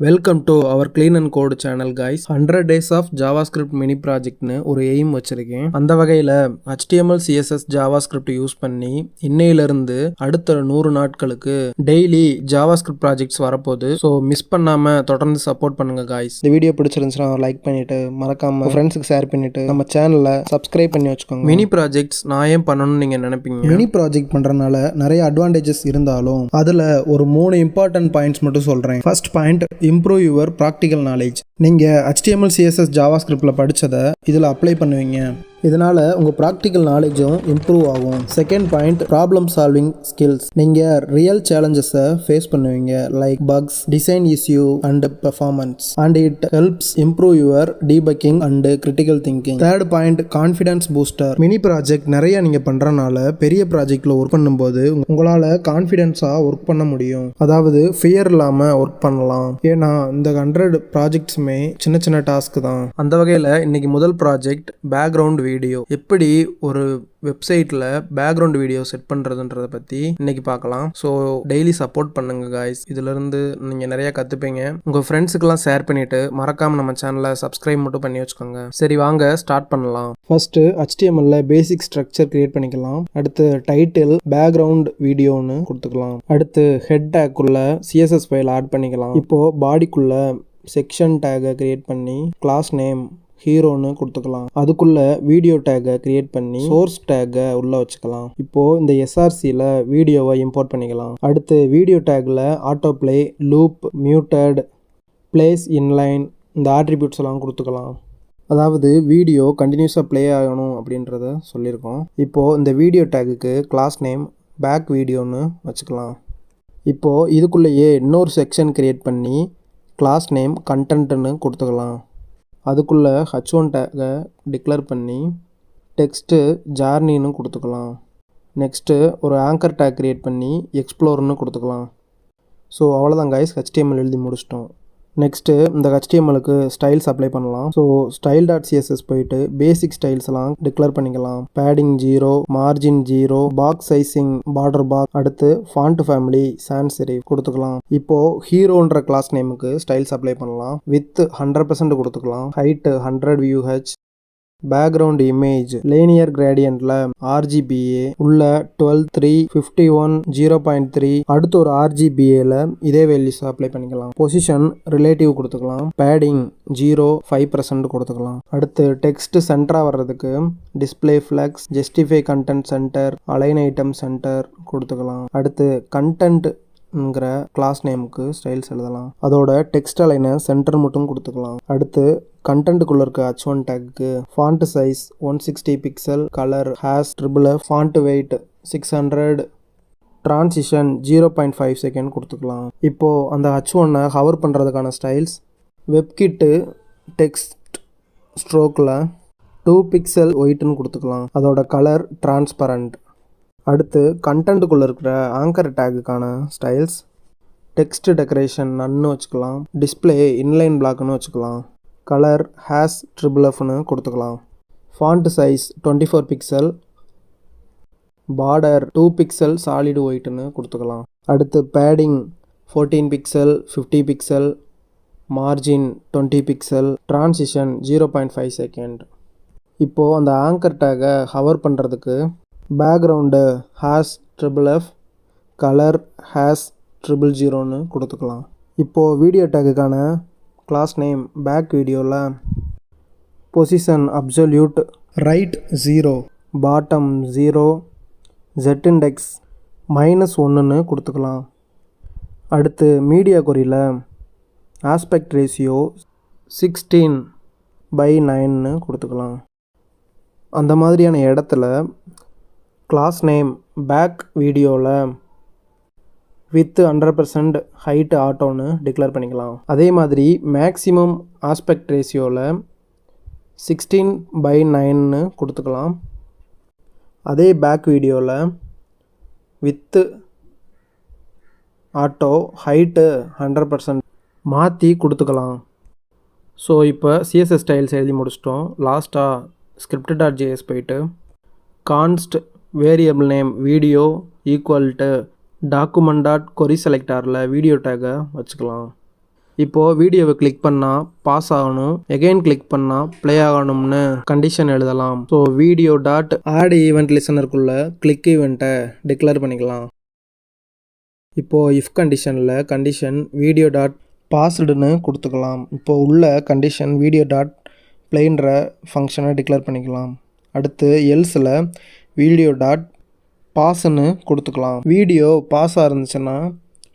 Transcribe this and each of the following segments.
Welcome to our clean and code channel guys. 100 days of JavaScript mini ப்ராஜெக்ட்னு ஒரு aim வச்சிருக்கேன். அந்த வகையில் HTML CSS ஜாவாஸ்கிரிப்ட் யூஸ் பண்ணி இன்னையிலிருந்து அடுத்த 100 நாட்களுக்கு டெய்லி ஜாவாஸ்கிரிப்ட் ப்ராஜெக்ட்ஸ் வரப்போகுது. ஸோ மிஸ் பண்ணாமல் தொடர்ந்து சப்போர்ட் பண்ணுங்க கைஸ். இந்த வீடியோ பிடிச்சிருந்துச்சுன்னா லைக் பண்ணிட்டு மறக்காம ஃப்ரெண்ட்ஸுக்கு ஷேர் பண்ணிட்டு நம்ம சேனலை சப்ஸ்கிரைப் பண்ணி வச்சுக்கோங்க. மினி ப்ராஜெக்ட்ஸ் நான் ஏன் பண்ணணும்னு நீங்கள் நினைப்பீங்க. மினி ப்ராஜெக்ட் பண்ணுறதுனால நிறைய அட்வான்டேஜஸ் இருந்தாலும் அதில் ஒரு 3 இம்பார்ட்டன்ட் பாயிண்ட்ஸ் மட்டும் சொல்கிறேன். First point, improve your practical knowledge. நீங்கள் HTML CSS ஜாவாஸ்கிரிப்டில் படித்ததை இதில் அப்ளை பண்ணுவீங்க. இதனால் உங்கள் ப்ராக்டிக்கல் நாலேஜும் இம்ப்ரூவ் ஆகும். Second point, problem solving skills. நீங்கள் ரியல் சேலஞ்சஸை ஃபேஸ் பண்ணுவீங்க, like bugs, design issue and performance, and it helps improve your debugging and critical thinking. Third point, confidence booster. Mini project நிறைய நீங்கள் பண்ணுறனால பெரிய ப்ராஜெக்டில் ஒர்க் பண்ணும்போது உங்களால் கான்ஃபிடென்ஸாக ஒர்க் பண்ண முடியும். அதாவது ஃபியர் இல்லாமல் ஒர்க் பண்ணலாம். ஏன்னா இந்த 100 ப்ராஜெக்ட்ஸுமே சின்ன சின்ன டாஸ்க் தான். அந்த வகையில் இன்னைக்கு முதல் ப்ராஜெக்ட் பேக்ரவுண்ட் வீடியோ. எப்படி ஒரு வெப்சைட்டில் பேக்ரவுண்ட் வீடியோ செட் பண்ணுறதுன்றதை பற்றி இன்னைக்கு பார்க்கலாம். ஸோ டெய்லி சப்போர்ட் பண்ணுங்க காய்ஸ். இதிலிருந்து நீங்கள் நிறைய கற்றுப்பீங்க. உங்கள் ஃப்ரெண்ட்ஸுக்கெல்லாம் ஷேர் பண்ணிவிட்டு மறக்காமல் நம்ம சேனலை சப்ஸ்கிரைப் மட்டும் பண்ணி வச்சுக்கோங்க. சரி வாங்க ஸ்டார்ட் பண்ணலாம். First HTML basic structure create பண்ணிக்கலாம். அடுத்து டைட்டில் பேக்ரவுண்ட் வீடியோன்னு கொடுத்துக்கலாம். அடுத்து ஹெட் டேக்குள்ள CSS ஃபைல் ஆட் பண்ணிக்கலாம். இப்போது பாடிக்குள்ள செக்ஷன் டேகை கிரியேட் பண்ணி கிளாஸ் நேம் ஹீரோன்னு கொடுத்துக்கலாம். அதுக்குள்ள வீடியோ டேகை கிரியேட் பண்ணி சோர்ஸ் டேகை உள்ள வச்சுக்கலாம். இப்போ இந்த SRCல வீடியோவை இம்போர்ட் பண்ணிக்கலாம். அடுத்து வீடியோ டேக்ல auto play, loop, muted, plays inline இந்த ஆட்ரிபியூட்ஸ் எல்லாம் கொடுத்துக்கலாம். அதாவது வீடியோ கண்டினியூஸாக ப்ளே ஆகணும் அப்படின்றத சொல்லியிருக்கோம். இப்போது இந்த வீடியோ டேகுக்கு கிளாஸ் நேம் பேக் வீடியோன்னு வச்சுக்கலாம். இப்போது இதுக்குள்ளேயே இன்னொரு செக்ஷன் கிரியேட் பண்ணி கிளாஸ் நேம் கண்டென்ட்னு கொடுத்துக்கலாம். அதுக்குள்ளே H1 டேகை டிக்ளேர் பண்ணி டெக்ஸ்ட்டு ஜார்னின்னு கொடுத்துக்கலாம். நெக்ஸ்ட்டு ஒரு ஆங்கர் டேக் க்ரியேட் பண்ணி எக்ஸ்ப்ளோர்னு கொடுத்துக்கலாம். ஸோ அவ்வளோதான் கைஸ், HTML எழுதி முடிச்சிட்டோம். நெக்ஸ்ட்டு இந்த HTMLக்கு ஸ்டைல்ஸ் அப்ளை பண்ணலாம். ஸோ style.css போயிட்டு பேசிக் ஸ்டைல்ஸ் எல்லாம் டிக்ளேர் பண்ணிக்கலாம். Padding 0, margin 0, box sizing border box, அடுத்து ஃபாண்ட் ஃபேமிலி சான்ஸ் செரிஃப் கொடுத்துக்கலாம். இப்போது ஹீரோன்ற கிளாஸ் நேமுக்கு ஸ்டைல்ஸ் அப்ளை பண்ணலாம். வித் 100% கொடுத்துக்கலாம். Height 100 VUH, background image linear கிரேடியன்ட்ல RGBA உள்ள 12:3 51 0.3. அடுத்து ஒரு RGBAல இதே வேல்யூஸ் அப்ளை பண்ணிக்கலாம். பொசிஷன் ரிலேட்டிவ் கொடுத்துக்கலாம். பேடிங் 0 5% கொடுத்துக்கலாம். அடுத்து டெக்ஸ்ட் சென்டரா வர்றதுக்கு display flex, justify content center, align item center கொடுத்துக்கலாம். அடுத்து கண்டென்ட்ங்கிற கிளாஸ் நேமுக்கு ஸ்டைல்ஸ் எழுதலாம். அதோட டெக்ஸ்ட் அலைனை சென்டர் மட்டும் கொடுத்துக்கலாம். அடுத்து கண்டென்ட்டுக்குள்ள இருக்க H1 tag font size 160 pixel, colour #FF, font weight 600, transition 0.5 second கொடுத்துக்கலாம். இப்போது அந்த H1 ஹவர் பண்ணுறதுக்கான ஸ்டைல்ஸ் வெப்கிட்டு டெக்ஸ்ட் ஸ்ட்ரோக்கில் 2 பிக்சல் ஒயிட்னு கொடுத்துக்கலாம். அதோட கலர் டிரான்ஸ்பரண்ட். அடுத்து கண்டென்ட்டுக்குள்ளே இருக்கிற ஆங்கர் டேக்குக்கான ஸ்டைல்ஸ் டெக்ஸ்ட் டெக்கரேஷன் நன்னு வச்சுக்கலாம். டிஸ்பிளே இன்லைன் பிளாக்னு வச்சுக்கலாம். கலர் #FFன்னு கொடுத்துக்கலாம். Font size 24 pixel, border 2 pixel solid ஒயிட்னு கொடுத்துக்கலாம். அடுத்து padding 14 pixel 50 pixel, margin 20 pixel, transition 0.5 second. இப்போது அந்த ஆங்கர் டேகை ஹவர் பண்ணுறதுக்கு பேக்ரவுண்டு #FFF, கலர் #000ன்னு கொடுத்துக்கலாம். இப்போது வீடியோ டேக்குக்கான கிளாஸ் நேம் பேக் வீடியோவில் position absolute, right 0, bottom 0, Z index -1ன்னு கொடுத்துக்கலாம். அடுத்து மீடியா கொரியில் ஆஸ்பெக்ட் ரேஷியோ 16:9ன்னு கொடுத்துக்கலாம். அந்த மாதிரியான இடத்துல கிளாஸ் நேம் பேக் வீடியோவில் வித் 100% ஹைட் ஆட்டோன்னு டிக்ளேர் பண்ணிக்கலாம். அதே மாதிரி மேக்ஸிமம் ஆஸ்பெக்ட் ரேஷியோவில் 16:9ன்னு கொடுத்துக்கலாம். அதே பேக் வீடியோவில் வித்து ஆட்டோ ஹைட்டு 100% மாற்றி கொடுத்துக்கலாம். ஸோ இப்போ CSS ஸ்டைல்ஸ் எழுதி முடிச்சிட்டோம். லாஸ்ட்டாக script.js போயிட்டு const variable name video equal to டாக்குமெண்ட்.query செலக்டாரில் வீடியோ டேக்கை வச்சுக்கலாம். இப்போது வீடியோவை கிளிக் பண்ணால் பாஸ் ஆகணும், எகைன் கிளிக் பண்ணால் ப்ளே ஆகணும்னு கண்டிஷன் எழுதலாம். So video dot add event லிசனருக்குள்ளே கிளிக் ஈவெண்ட்டை டிக்ளேர் பண்ணிக்கலாம். இப்போது இஃப் கண்டிஷனில் கண்டிஷன் வீடியோ டாட் பாஸ்டுன்னு கொடுத்துக்கலாம். இப்போது உள்ள கண்டிஷன் வீடியோ டாட் ப்ளேன்ற ஃபங்க்ஷனை டிக்ளேர் பண்ணிக்கலாம். அடுத்து எல்ஸில் வீடியோ டாட் பாஸ்ன்னு கொடுத்துக்கலாம். வீடியோ பாஸாக இருந்துச்சுன்னா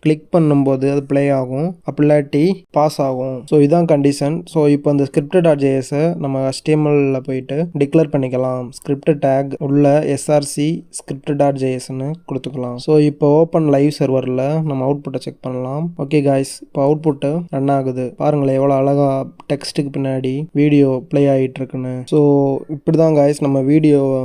கிளிக் பண்ணும்போது அது ப்ளே ஆகும், அப்படிலாட்டி பாஸ் ஆகும். ஸோ இதுதான் கண்டிஷன். ஸோ இப்போ இந்த script.js நம்ம HTML போயிட்டு டிக்ளேர் பண்ணிக்கலாம். ஸ்கிரிப்ட் டேக் உள்ள src script.jsன்னு கொடுத்துக்கலாம். ஸோ இப்போ ஓப்பன் லைவ் சர்வரில் நம்ம அவுட்புட்டை செக் பண்ணலாம். ஓகே காய்ஸ், இப்போ அவுட்புட்டு ரன் ஆகுது. பாருங்களேன் எவ்வளோ அழகாக டெக்ஸ்ட்டுக்கு பின்னாடி வீடியோ ப்ளே ஆகிட்டு இருக்குன்னு. ஸோ இப்படி தான் காய்ஸ் நம்ம வீடியோவை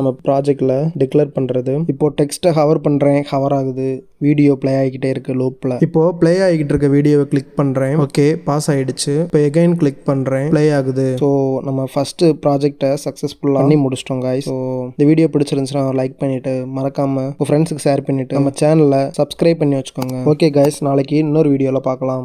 நம்ம ப்ராஜெக்டில் டிக்ளேர் பண்ணுறது. இப்போது டெக்ஸ்ட்டை ஹவர் பண்ணுறேன், ஹவர் ஆகுது, வீடியோ ப்ளே ஆகிக்கிட்டே இருக்குது லூப்பில். இப்போது ப்ளே ஆகிக்கிட்டு இருக்க வீடியோவை கிளிக் பண்ணுறேன். ஓகே, பாஸ் ஆகிடுச்சு. இப்போ எகைன் கிளிக் பண்ணுறேன், ப்ளே ஆகுது. ஸோ நம்ம ஃபஸ்ட்டு ப்ராஜெக்டை சக்ஸஸ்ஃபுல்லாக பண்ணி முடிச்சிட்டோம் காய்ஸ். ஸோ இந்த வீடியோ பிடிச்சிருந்துச்சுன்னா லைக் பண்ணிவிட்டு மறக்காமல் உங்கள் ஃப்ரெண்ட்ஸுக்கு ஷேர் பண்ணிவிட்டு நம்ம சேனலை சப்ஸ்கிரைப் பண்ணி வச்சுக்கோங்க. ஓகே காய்ஸ், நாளைக்கு இன்னொரு வீடியோவில் பார்க்கலாம்.